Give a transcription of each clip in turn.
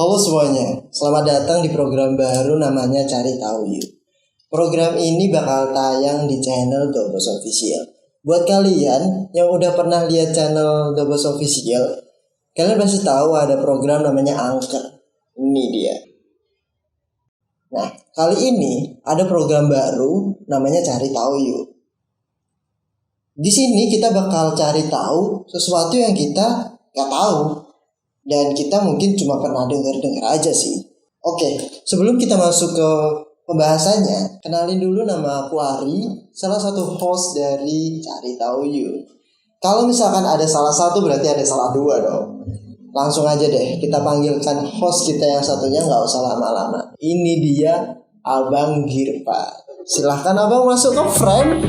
Halo semuanya, selamat datang di program baru namanya Cari Tahu Yuk. Program ini bakal tayang di channel Dobos Official. Buat kalian yang udah pernah lihat channel Dobos Official, kalian pasti tahu ada program namanya Anchor. Ini dia. Nah, kali ini ada program baru namanya Cari Tahu Yuk. Di sini kita bakal cari tahu sesuatu yang kita gak tahu. Dan kita mungkin cuma pernah dengar aja sih. Oke, sebelum kita masuk ke pembahasannya, kenalin dulu nama aku Ari, salah satu host dari Cari Tahu Yuk. Kalau misalkan ada salah satu berarti ada salah dua dong. Langsung aja deh, kita panggilkan host kita yang satunya, nggak usah lama-lama. Ini dia Abang Girpa. Silahkan Abang masuk ke frame.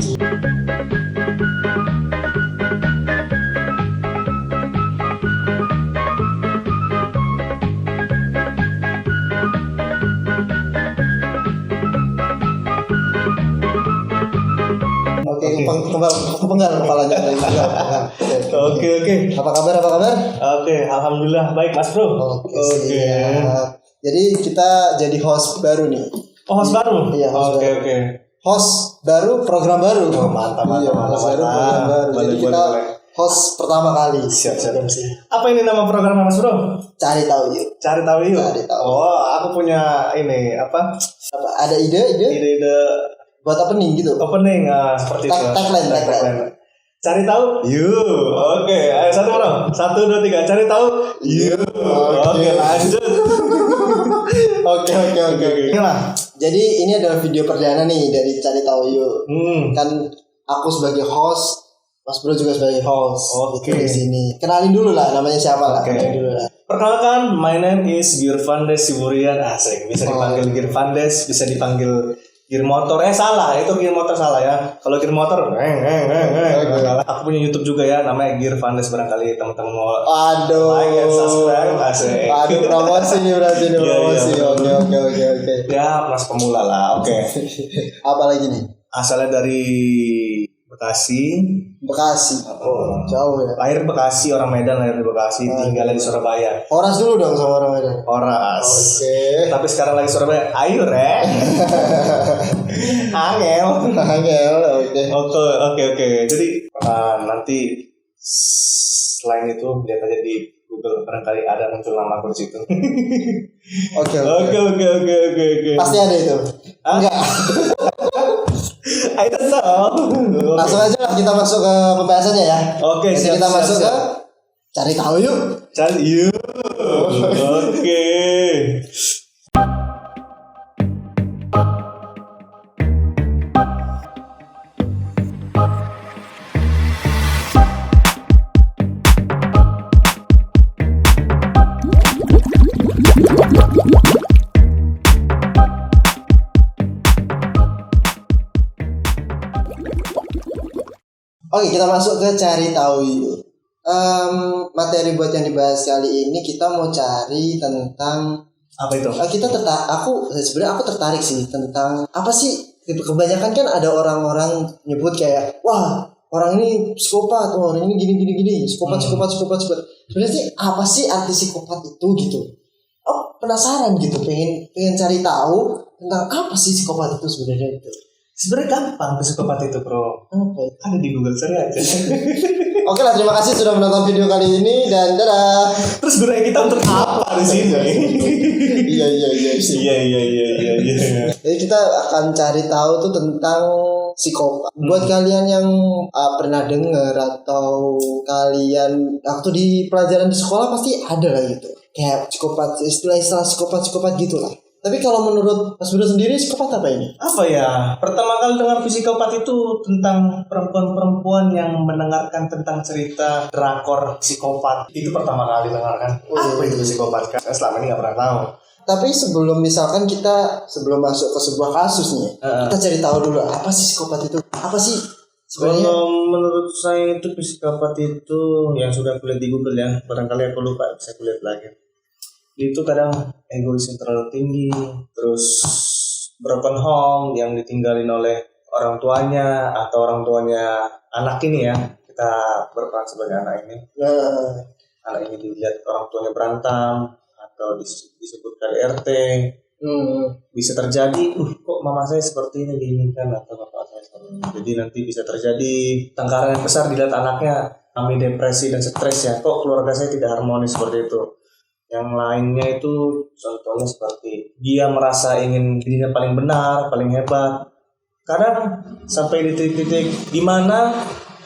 Penggal kepalanya. Oke. Apa kabar? Oke, alhamdulillah baik Mas Bro. Oke. Jadi kita jadi host baru nih. Oh, host baru? Iya, Oke. Host baru, program baru. Oh, mantap. Program baru. Jadi kita host pertama kali. Siap. Apa ini nama programnya Mas Bro? Cari Tahu Yuk. Cari Tahu Yuk. Oh, aku punya ini apa? Ada ide? Ide buat opening gitu. Opening seperti itu. Tagline. Cari tahu, yuk. Oke, ayo 1 Bro. 1 2 3. Cari tahu, yuk. Oke, lanjut. Oke. Inilah. Jadi ini adalah video perdana nih dari Cari Tahu Yuk. Kan aku sebagai host, Mas Bro juga sebagai host. Oke. Di sini. Kenalin dulu lah, namanya siapa lah? Kenalin dulu lah. Perkenalkan, my name is Girvandes Siburian. Asik, bisa dipanggil Girvandes, bisa dipanggil Gear Motor. Salah, itu Gear Motor salah ya. Kalau Gear Motor, aku punya YouTube juga ya, namanya Girvandes, barangkali teman-teman mau. Aduh. Like and subscribe, asik. Aduh, promosi nih berarti nih promosi. Oke. Ya, mas pemula lah. Oke. Apa lagi nih? Asalnya dari Bekasi. Oh, jauh ya. Lahir Bekasi, orang Medan, lahir di Bekasi, tinggal di Surabaya. Horas dulu dong sama orang Medan. Horas. Oke. Tapi sekarang lagi Surabaya. Ayo Angel. Oke. Jadi nanti selain itu lihat aja di Google, barangkali ada muncul nama aku di situ. Oke. Pasti ada itu. Enggak. I don't know. Langsung aja lah kita masuk ke pembahasannya ya. Oke, siap. Kita masuk ke Cari Tahu Yuk. Cari yuk. Oke. Oke, kita masuk ke Cari Tahu Yuk. Materi buat yang dibahas kali ini kita mau cari tentang apa itu? Sebenarnya aku tertarik sih tentang apa sih, kebanyakan kan ada orang-orang nyebut kayak wah orang ini psikopat, orang ini gini psikopat. Sebenarnya sih apa sih arti psikopat itu gitu? Oh, penasaran gitu, pengen cari tahu tentang apa sih psikopat itu sebenarnya itu. Sebenarnya gampang psikopat itu Bro. Ada di Google, cari aja. Oke lah, terima kasih sudah menonton video kali ini dan dadah. Terus gunanya kita untuk apa di sini? Iya. Jadi kita akan cari tahu tuh tentang psikopat. Buat kalian yang pernah dengar atau kalian waktu di pelajaran di sekolah pasti ada lah gitu. Kayak psikopat, istilah psikopat gitu lah. Tapi kalau menurut Mas Bro sendiri psikopat apa ini? Apa ya? Pertama kali dengar psikopat itu tentang perempuan-perempuan yang mendengarkan tentang cerita drakor psikopat. Itu pertama kali dengarkan. Apa itu psikopat? Kan selama ini nggak pernah tahu. Tapi sebelum masuk ke sebuah kasus nih, kita cari tahu dulu apa sih psikopat itu? Apa sih sebenarnya? Kalau menurut saya itu psikopat itu yang sudah kulihat di Google ya. Barangkali aku lupa, bisa kulihat lagi. Itu kadang egois yang terlalu tinggi, terus broken home yang ditinggalin oleh orang tuanya atau orang tuanya anak ini ya, kita berperan sebagai anak ini. Anak ini dilihat orang tuanya berantem atau disebut KDRT. Bisa terjadi, kok mama saya seperti ini diinginkan atau bapak saya seperti ini. Jadi nanti bisa terjadi tengkaran yang besar dilihat anaknya kami depresi dan stres ya. Kok keluarga saya tidak harmonis seperti itu. Yang lainnya itu contohnya seperti dia merasa ingin dirinya paling benar, paling hebat. Kadang sampai di titik-titik di mana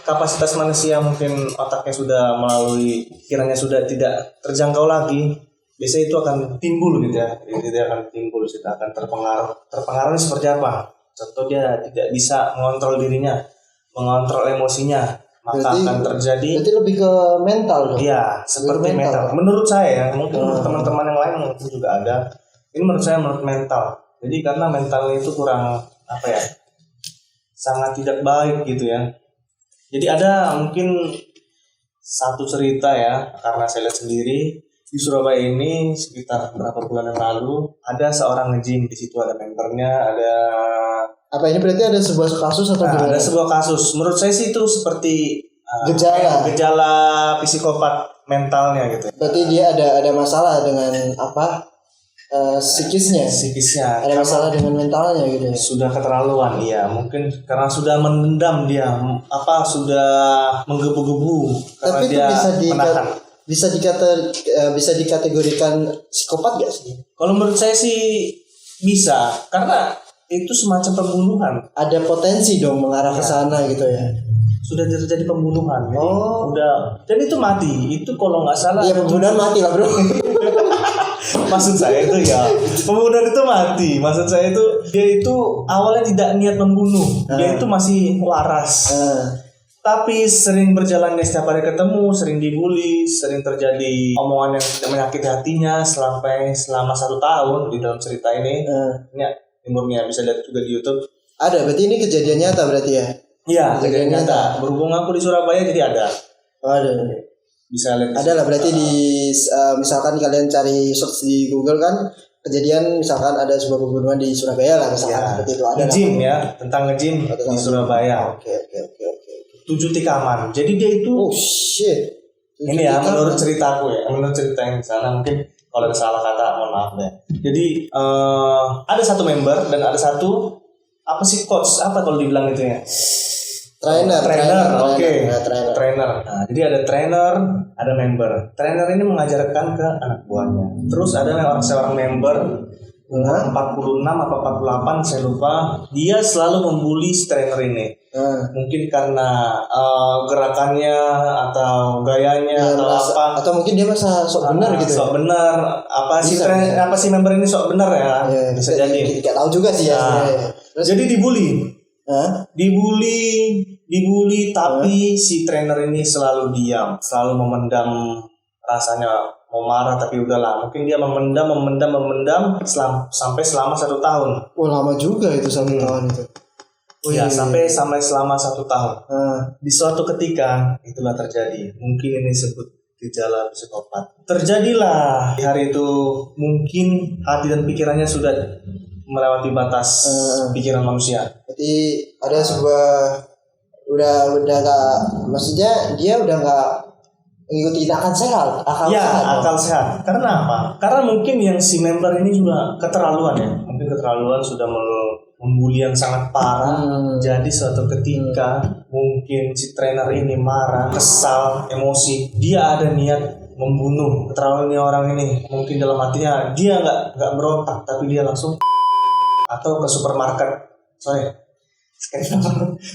kapasitas manusia mungkin otaknya sudah melalui pikirannya sudah tidak terjangkau lagi. Biasanya itu akan timbul gitu ya, dia akan timbul, kita akan terpengaruh seperti apa? Contoh dia tidak bisa mengontrol dirinya, mengontrol emosinya, maka akan terjadi. Berarti lebih ke mental dong? Iya, seperti mental. Menurut saya ya, mungkin menurut teman-teman yang lain mungkin juga ada. Ini menurut saya menurut mental. Jadi karena mentalnya itu kurang apa ya, sangat tidak baik gitu ya. Jadi ada mungkin satu cerita ya, karena saya lihat sendiri. Di Surabaya ini sekitar berapa bulan yang lalu ada seorang nge-gym, di situ ada membernya, ada apa ini berarti ada sebuah kasus atau gimana? Ada sebuah kasus. Menurut saya sih itu seperti gejala psikopat mentalnya gitu. Berarti dia ada masalah dengan apa? Psikisnya. Ada masalah dengan mentalnya gitu. Sudah keterlaluan, iya. Mungkin karena sudah menendam dia, sudah menggebu-gebu karena tapi dia menahan. Bisa dikategorikan psikopat gak sih? Kalau menurut saya sih bisa, karena itu semacam pembunuhan. Ada potensi dong mengarah ke sana gitu ya. Sudah terjadi pembunuhan. Jadi dan itu mati. Itu kalau nggak salah. Iya, pembunuhan mati lah, Bro. Maksud saya itu ya, pembunuhan itu mati. Maksud saya itu dia itu awalnya tidak niat membunuh. Dia itu masih waras. Tapi sering berjalannya setiap hari ketemu, sering dibully, sering terjadi omongan yang tidak menyakiti hatinya selama 1 tahun di dalam cerita ini. Ini umurnya bisa lihat juga di YouTube. Ada, berarti ini kejadian nyata berarti ya? Iya, kejadian nyata. Berhubung aku di Surabaya jadi ada. Ada. Bisa lihat. Ada lah berarti misalkan kalian cari search di Google kan kejadian misalkan ada sebuah pembunuhan di Surabaya lah misalkan seperti itu ada. Nge-gym ya, tentang nge-gym di Surabaya. Oke. 7 tikaman. Jadi dia itu ini ya menurut ceritaku ya, menurut cerita yang di sana mungkin kalau ada salah kata mohon maaf ya. Jadi ada satu member dan ada satu apa sih coach apa kalau dibilang itu ya? Trainer. Nah, jadi ada trainer, ada member. Trainer ini mengajarkan ke anak buahnya. Terus ada seorang member 46 atau 48 saya lupa, dia selalu membuli si trainer ini. Mungkin karena gerakannya atau gayanya atau mungkin dia masa sok benar gitu. Sok benar. Apa si member ini sok benar ya? Bisa jadi. Enggak tahu juga sih ya. Jadi dibully. Dibully tapi si trainer ini selalu diam, selalu memendam rasanya mau marah tapi udahlah. Mungkin dia memendam sampai selama 1 tahun. Lama juga itu 1 tahun itu. Sampai selama 1 tahun. Di suatu ketika itulah terjadi. Mungkin ini disebut gejala psikopat. Terjadilah hari itu, mungkin hati dan pikirannya sudah melewati batas pikiran manusia. Jadi ada sebuah udah gak, maksudnya dia udah gak mengikuti akal sehat. Akal sehat. Karena apa? Karena mungkin yang si member ini juga keterlaluan ya. Mungkin keterlaluan sudah membuli yang sangat parah. Jadi suatu ketika mungkin si trainer ini marah, kesal, emosi. Dia ada niat membunuh. Keterlaluan orang ini. Mungkin dalam hatinya dia nggak berontak, tapi dia langsung atau ke supermarket.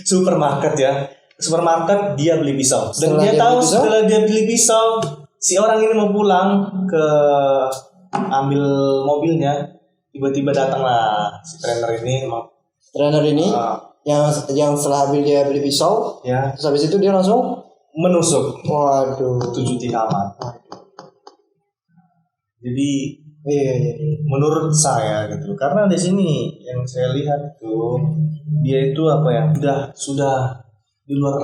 Supermarket ya. Supermarket dia beli pisau. Dan dia tahu setelah dia beli pisau, si orang ini mau pulang ke ambil mobilnya, tiba-tiba datanglah si trainer ini. Yang setelah dia beli pisau, terus habis itu dia langsung menusuk. Waduh, 7 tikaman. Jadi menurut saya gitu, karena di sini yang saya lihat tuh dia itu apa ya, sudah di luar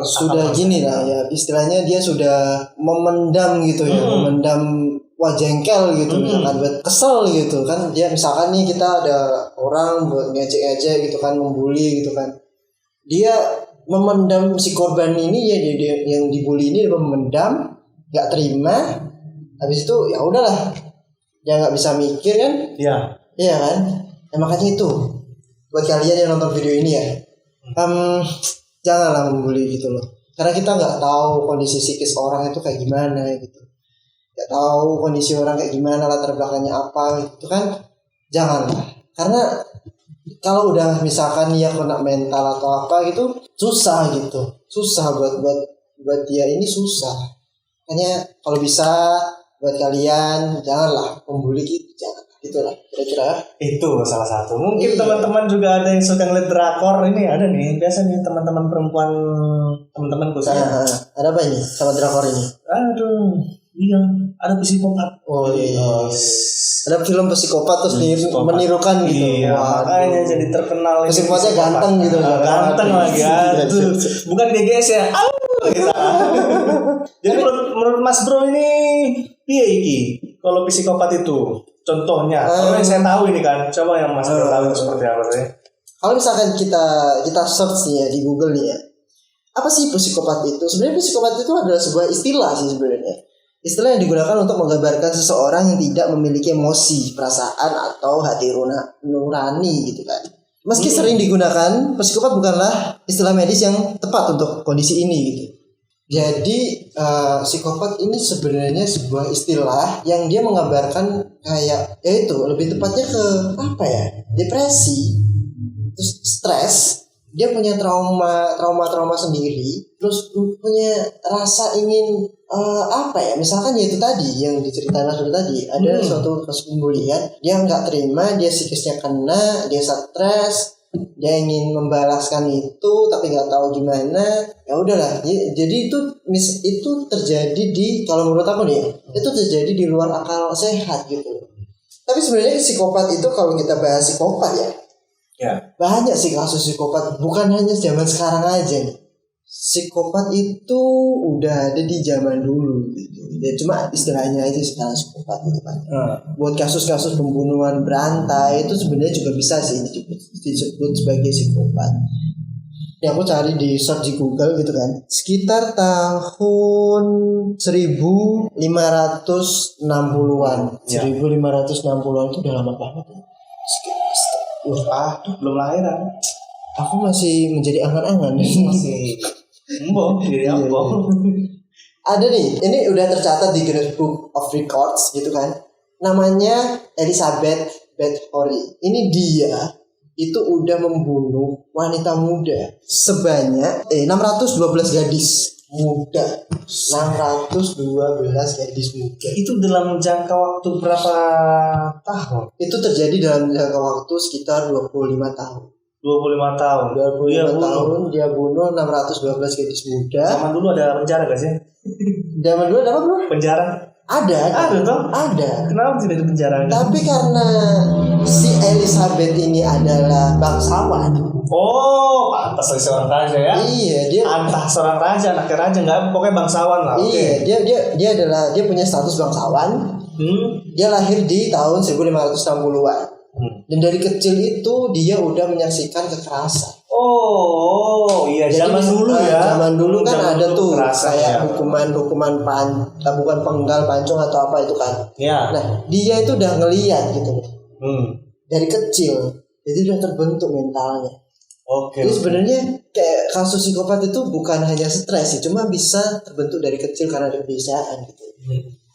gini lah ya, istilahnya dia sudah memendam gitu ya, memendam jengkel gitu, misalkan buat kesel gitu kan. Dia misalkan nih kita ada orang buat ngejek-ngejek gitu kan, membuli gitu kan, dia memendam si korban ini ya, dia yang dibully ini memendam, nggak terima, habis itu ya udahlah dia nggak bisa mikir kan? Iya. Iya kan? Makanya itu buat kalian yang nonton video ini ya, janganlah membuli gitu loh. Karena kita nggak tahu kondisi psikis orang itu kayak gimana gitu. Nggak tahu kondisi orang kayak gimana, latar belakangnya apa gitu kan. Janganlah. Karena kalau udah misalkan dia kena mental atau apa gitu, susah gitu. Susah buat dia ini susah. Makanya kalau bisa buat kalian janganlah membuli gitu, jangan. Gitulah kira-kira. Itu salah satu. Mungkin Iya. teman-teman juga ada yang suka ngeliat drakor ini, ada nih. Biasa nih teman-teman perempuan, teman-temanku saya. Ada apa ini sama drakor ini? Aduh, iya, ada psikopat. Oh iya. Ada film psikopat terus Psikopat. menirukan gitu. Iya, Waduh. makanya jadi terkenal. ini Psikopatnya psikopat. ganteng gitu. Ganteng lagi. Aduh, bukan GGS ya. Gitu. Jadi menurut Mas Bro ini piye iki? Kalau psikopat itu contohnya, kalau yang saya tahu ini kan, coba yang Mas Bro tahu itu seperti apa sih? Kalau misalkan kita search nih ya di Google nih ya, apa sih psikopat itu? Sebenarnya psikopat itu adalah sebuah istilah sih sebenarnya. Istilah yang digunakan untuk menggambarkan seseorang yang tidak memiliki emosi, perasaan atau hati nurani gitu kan. Meski sering digunakan, psikopat bukanlah istilah medis yang tepat untuk kondisi ini gitu. Jadi psikopat ini sebenarnya sebuah istilah yang dia menggambarkan kayak itu lebih tepatnya ke apa ya, depresi, terus stres, dia punya trauma sendiri, terus punya rasa ingin apa ya, misalkan ya itu tadi yang diceritain Nasrul tadi, ada suatu kasus pembulian, dia nggak terima, dia psikisnya kena, dia stres, dia ingin membalaskan itu tapi nggak tahu gimana, ya udahlah. Jadi itu terjadi di, kalau menurut aku nih, itu terjadi di luar akal sehat gitu. Tapi sebenarnya psikopat itu, kalau kita bahas psikopat ya, banyak sih kasus psikopat, bukan hanya zaman sekarang aja nih. Psikopat itu udah ada di zaman dulu gitu. Ya cuma istilahnya aja sekarang psikopat gitu kan. Buat kasus-kasus pembunuhan berantai itu sebenarnya juga bisa sih disebut sebagai psikopat. Yang aku cari di search di Google gitu kan, sekitar tahun 1560-an. 1560-an itu udah lama banget ya. Belum lahiran. Aku masih menjadi angan-angan. Masih jadi apa? Ada nih, ini udah tercatat di Guinness Book of Records gitu kan. Namanya Elizabeth Bathory. Ini dia itu udah membunuh wanita muda sebanyak 612 gadis muda. 612 gadis muda. Itu dalam jangka waktu berapa tahun? Itu terjadi dalam jangka waktu sekitar 25 tahun. 25 tahun. 25 tahun dia bunuh 612 gadis muda. Zaman dulu ada penjara gak sih? Zaman dulu ada apa, Bro? Penjara? Ada toh? Ada. Kenapa tidak di penjara? Tapi karena si Elizabeth ini adalah bangsawan. Oh, pantas lagi seorang raja ya? Iya, dia Antah seorang raja, anaknya raja, nggak, pokoknya bangsawan lah. Iya, dia punya status bangsawan. Dia lahir di tahun 1560-an. Dan dari kecil itu dia udah menyaksikan kekerasan. Oh, iya. Jadi, Zaman dulu ya. Zaman dulu kan Zaman ada dulu tuh kekerasan, kayak ya. hukuman bukan penggal, pancung atau apa itu kan. Ya. Nah, dia itu udah ngeliat gitu. Dari kecil. Jadi udah terbentuk mentalnya. Oke. Jadi sebenarnya kayak kasus psikopat itu bukan hanya stres sih, cuma bisa terbentuk dari kecil karena ada kebiasaan gitu.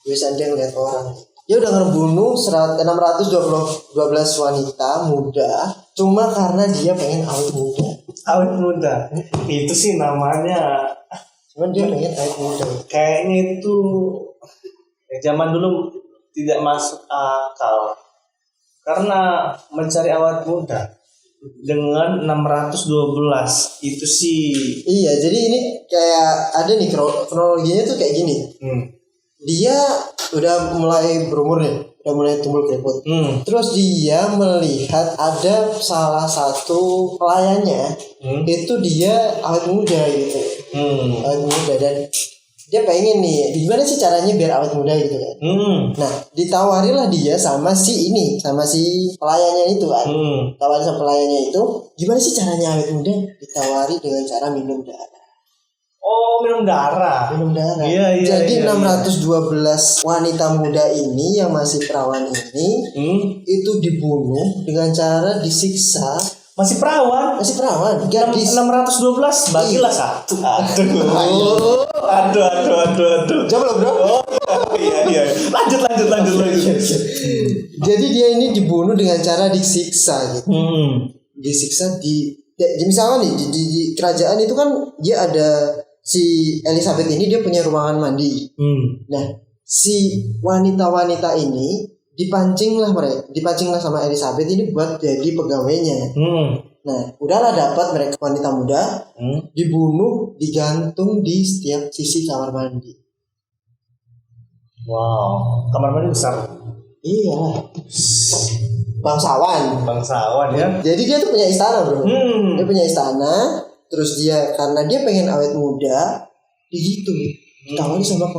Kebiasaan dia ngeliat orang. Dia udah ngebunuh 612 wanita muda cuma karena dia pengen awet muda. Awet muda. Itu sih namanya. Cuman dia pengen awet muda. Kayaknya itu zaman dulu tidak masuk akal. Karena mencari awet muda dengan 612 itu sih. Iya, jadi ini kayak ada nih kronologinya tuh kayak gini. Dia udah mulai berumur nih, udah mulai tumbuh keriput. Terus dia melihat ada salah satu pelayannya, itu dia awet muda gitu. Awet muda, dan dia pengen nih, gimana sih caranya biar awet muda gitu kan. Nah, ditawarilah dia sama si pelayannya itu kan. Tawarin sama pelayannya itu, gimana sih caranya awet muda? Ditawari dengan cara minum darah. Oh, minum darah. Minum darah. Iya, Jadi iya, 612 wanita muda ini yang masih perawan ini itu dibunuh dengan cara disiksa. Masih perawan. Gadis. 612 bagilah satu. Aduh. Coba lo, bro. Oh, iya. Lanjut. Jadi dia ini dibunuh dengan cara disiksa gitu. Disiksa misalnya nih di kerajaan itu kan dia ada si Elizabeth ini, dia punya ruangan mandi. Nah, si wanita-wanita ini dipancinglah sama Elizabeth ini buat jadi pegawainya. Nah, udahlah dapat mereka wanita muda, dibunuh, digantung di setiap sisi kamar mandi. Wow, kamar mandi besar. Iya lah. Bangsawan Ya. Jadi dia tuh punya istana, bro. Dia punya istana. Terus dia karena dia pengen awet muda, gitu. Ditawari sama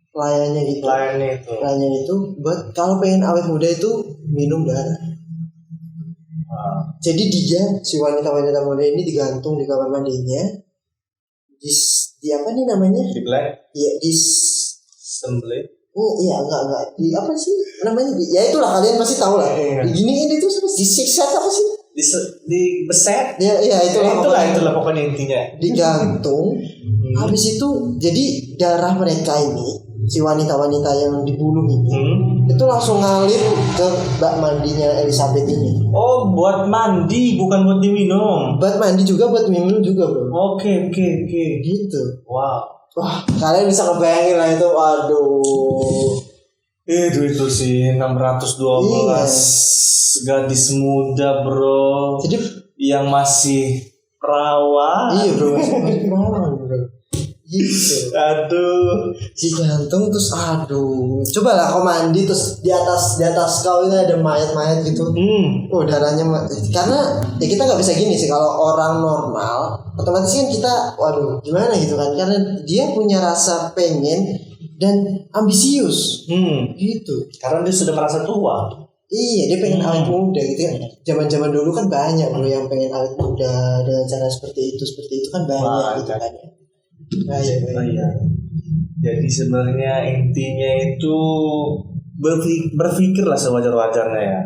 pelayannya gitu. Pelayannya itu buat kalau pengen awet muda itu minum darah. Jadi si wanita-wanita muda ini digantung di kamar mandinya. Di apa nih namanya? Di black. Iya, di sembelih. Oh iya, enggak. Di apa sih namanya? Ya itulah, kalian pasti tahu lah. Diginiin itu disiksa apa sih? Di beset. Ya, itulah pokoknya intinya. Digantung. Habis itu jadi darah mereka ini, si wanita-wanita yang dibunuh ini, itu langsung ngalir ke bak mandinya Elizabeth ini. Oh, buat mandi, bukan buat diminum. Buat mandi juga, buat minum juga, bro. Oke. Gitu. Wow. Wah, kalian bisa ngebayangin lah itu. Waduh. Itu sih 612 gadis muda, bro. Jadi yang masih perawan. Iya, bro, masih perawan, bro. Gitu. Aduh. Digantung terus coba lah kau mandi terus di atas kau ini ada mayat gitu. Oh, darahnya karena ya kita nggak bisa gini sih kalau orang normal, otomatis kan kita waduh gimana gitu kan, karena dia punya rasa pengen dan ambisius. Gitu. Karena dia sudah merasa tua. Iya, dia pengen awet muda gitu kan. Zaman-zaman dulu kan banyak bro yang pengen awet muda dengan cara seperti itu kan banyak gitu kan. Iya. Jadi sebenarnya intinya itu berpikirlah sewajar-wajarnya ya.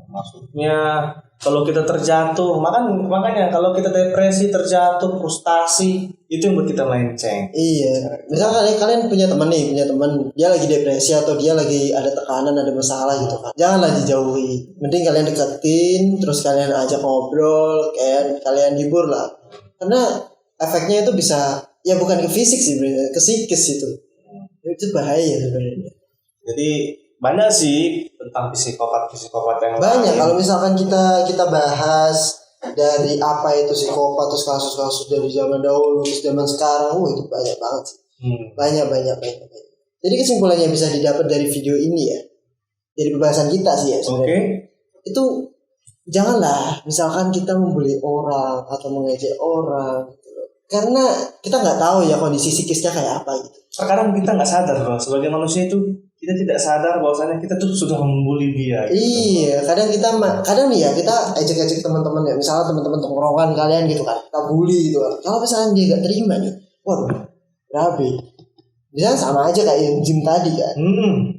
Maksudnya kalau kita terjatuh, makanya kalau kita depresi, terjatuh, frustasi, itu yang buat kita melenceng. Iya. Misalnya kalian punya teman dia lagi depresi atau dia lagi ada tekanan, ada masalah gitu kan. Janganlah dijauhi. Mending kalian deketin, terus kalian ajak ngobrol, kalian hibur lah. Karena efeknya itu bisa ya bukan ke fisik sih, ke psikis itu. Itu bahaya sebenarnya. Jadi banyak sih tentang psikopat yang banyak. Kalau misalkan kita bahas dari apa itu psikopat, terus kasus-kasus dari zaman dahulu terus zaman sekarang, itu banyak banget sih. Banyak. Jadi kesimpulannya bisa didapat dari video ini ya, dari pembahasan kita sih ya sebenarnya. Itu janganlah misalkan kita membuli orang atau mengejek orang gitu. Karena kita nggak tahu ya kondisi psikisnya kayak apa gitu. Terkadang kita nggak sadar bahwa sebagai manusia itu kita tidak sadar bahwasanya kita tuh sudah membuli dia. Gitu. Iya, kadang nih ya kita ejek-ejek teman-teman ya, misalnya teman-teman tongkrongan kalian gitu kan, kita bully gitu kan. Kalau misalnya dia nggak terima nih, waduh, rabi. Bisa sama aja kayak yang gym tadi kan.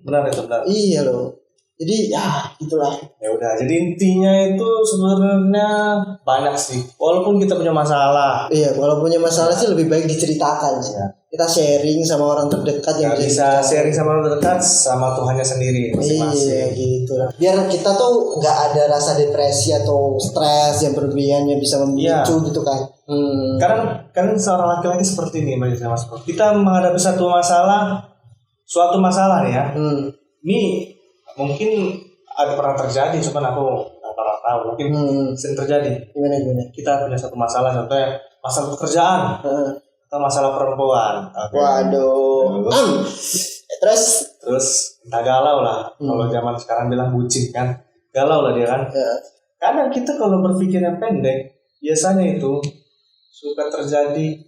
Benar. Iya loh. Jadi ya gitulah. Ya udah, jadi intinya itu sebenarnya banyak sih. Walaupun kita punya masalah. Iya, kalau punya masalah sih lebih baik diceritakan sih. Ya. Kita sharing sama orang terdekat yang bisa sharing sama orang terdekat sama Tuhannya sendiri masing-masing. Iya gitu lah. Biar kita tuh nggak ada rasa depresi atau stres yang berlebihan yang bisa memicu gitu kan. Karena seorang laki-laki seperti ini Mas. Kita menghadapi suatu masalah nih ya. Ini mungkin ada pernah terjadi, cuman aku nggak pernah tahu. Mungkin sering terjadi. Gimana? Kita punya satu masalah, contohnya masalah pekerjaan atau masalah perempuan. Okay. Waduh. Terus entah galau lah. Kalau zaman sekarang bilang bucin kan, galau lah dia kan. Kadang kita kalau berpikirnya pendek, biasanya itu suka terjadi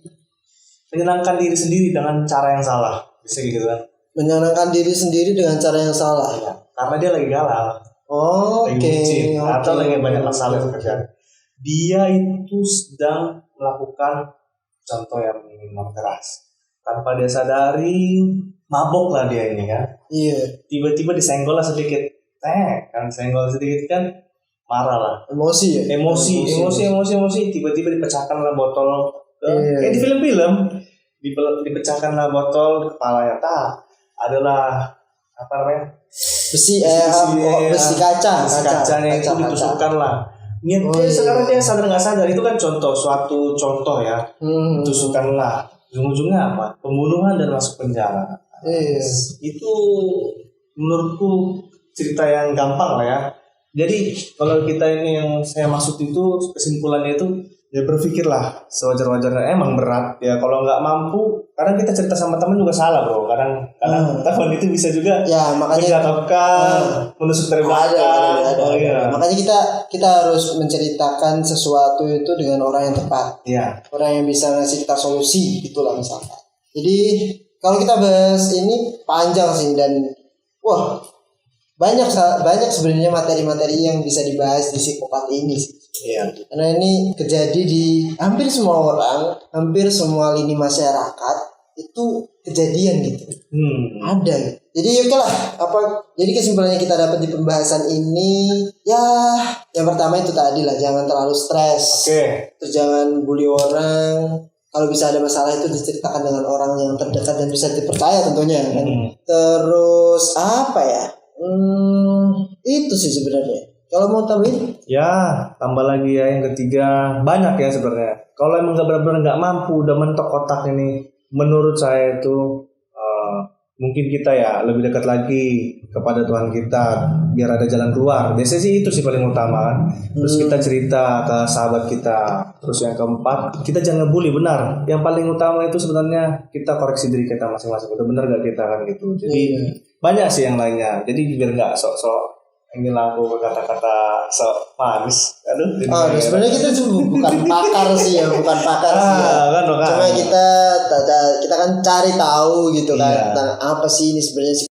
menyenangkan diri sendiri dengan cara yang salah, bisa gitu kan? Menyenangkan diri sendiri dengan cara yang salah. Ya, karena dia lagi galau. Lagi bucin atau lagi banyak masalah pekerjaan. Dia itu sedang melakukan contoh yang minum keras. Tanpa dia sadari, mabok lah dia ini kan. Iya. Tiba-tiba disenggol lah sedikit. Kan senggol sedikit kan marah lah. Emosi ya. Emosi. Tiba-tiba dipecahkan lah botol. Iya. Kayak di film-film. Dipecahkan lah botol kepalanya. Adalah apa namanya? Besi kacanya itu ditusukkan lah. Sekarang dia sadar nggak sadar itu kan suatu contoh ya. Tusukan lah. Ujung-ujungnya apa? Pembunuhan dan masuk penjara. Itu menurutku cerita yang gampang lah ya. Jadi kalau kita ini yang saya maksud itu kesimpulannya itu ya berpikirlah sewajar-wajarnya. Emang berat ya kalau nggak mampu. Kadang kita cerita sama teman juga salah bro. Kadang teman itu bisa juga ya, makanya menjatuhkan, menusuk dari belakang. Ada. Makanya kita harus menceritakan sesuatu itu dengan orang yang tepat. Iya. Orang yang bisa ngasih kita solusi itulah misalkan. Jadi kalau kita bahas ini panjang sih dan banyak sebenarnya materi-materi yang bisa dibahas di psikopat ini sih. Iya. Karena ini terjadi di hampir semua orang, hampir semua lini masyarakat itu kejadian gitu. Ada gitu. Jadi oke lah, jadi kesimpulannya kita dapat di pembahasan ini ya yang pertama itu tadi lah, jangan terlalu stres. Terus jangan bully orang. Kalau bisa ada masalah itu diceritakan dengan orang yang terdekat dan bisa dipercaya tentunya kan. Terus apa ya? Itu sih sebenarnya. Kalau mau tambahin? Ya, tambah lagi ya yang ketiga, banyak ya sebenarnya. Kalau emang benar-benar nggak mampu, udah mentok otak ini, menurut saya itu mungkin kita ya lebih dekat lagi kepada Tuhan kita, biar ada jalan keluar. Biasanya sih itu sih paling utama kan. Terus kita cerita ke sahabat kita. Terus yang keempat, kita jangan bully, benar. Yang paling utama itu sebenarnya kita koreksi diri kita masing-masing. Udah benar gak kita kan gitu. Jadi banyak sih yang lainnya. Jadi biar nggak sok-sok ingin aku berkata-kata sok manis. Sebenarnya kita bukan pakar sih ya, Kan. Cuma kita kan cari tahu gitu kan tentang apa sih ini sebenarnya.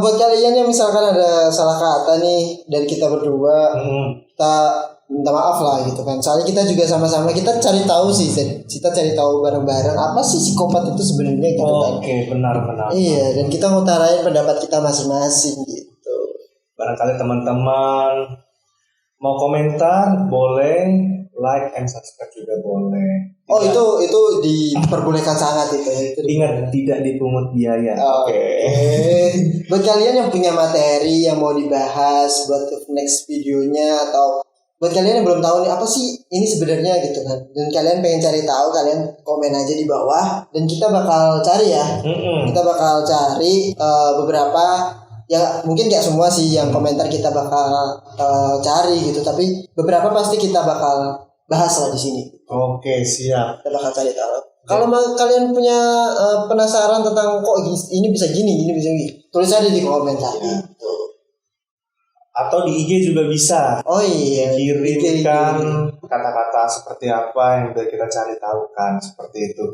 Buat kalian yang misalkan ada salah kata nih dari kita berdua, kita minta maaf lah gitu kan. Soalnya kita juga sama-sama kita cari tahu sih, kita cari tahu bareng-bareng apa sih psikopat itu sebenarnya gitu kan. Benar. Iya, dan kita ngutarain pendapat kita masing-masing gitu. Barangkali teman-teman mau komentar boleh, like and subscribe juga boleh. Itu diperbolehkan sangat itu. Ingat tidak dipungut biaya. Oke. Buat kalian yang punya materi yang mau dibahas buat next videonya, atau buat kalian yang belum tahu nih apa sih ini sebenarnya gitu kan, dan kalian pengen cari tahu, kalian komen aja di bawah dan kita bakal cari ya. Kita bakal cari beberapa. Ya mungkin gak semua sih yang komentar kita bakal cari gitu, tapi beberapa pasti kita bakal bahas lah di sini. Oke, siap. Kita bakal cari tahu. Kalau kalian punya penasaran tentang kok ini bisa gini, tulis aja di komentar. Gitu. Atau di IG juga bisa. Kirimkan kata-kata seperti apa yang udah kita cari tahu kan, seperti itu.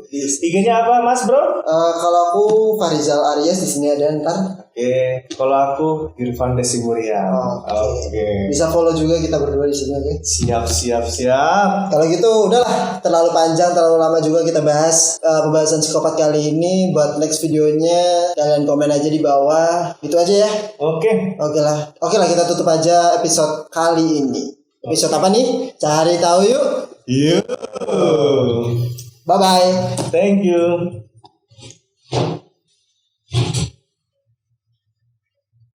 IG-nya apa, Mas Bro? Kalau aku Farizal Aryas, di sini ada ntar. Kalau aku Irfan Desiburian. Bisa follow juga kita berdua di sini, oke? Siap. Kalau gitu udahlah, terlalu panjang, terlalu lama juga kita bahas pembahasan psikopat kali ini. Buat next videonya kalian komen aja di bawah. Gitu aja ya. Oke lah, kita tutup aja episode kali ini. Episode apa nih? Cari tahu yuk. Bye bye. Thank you.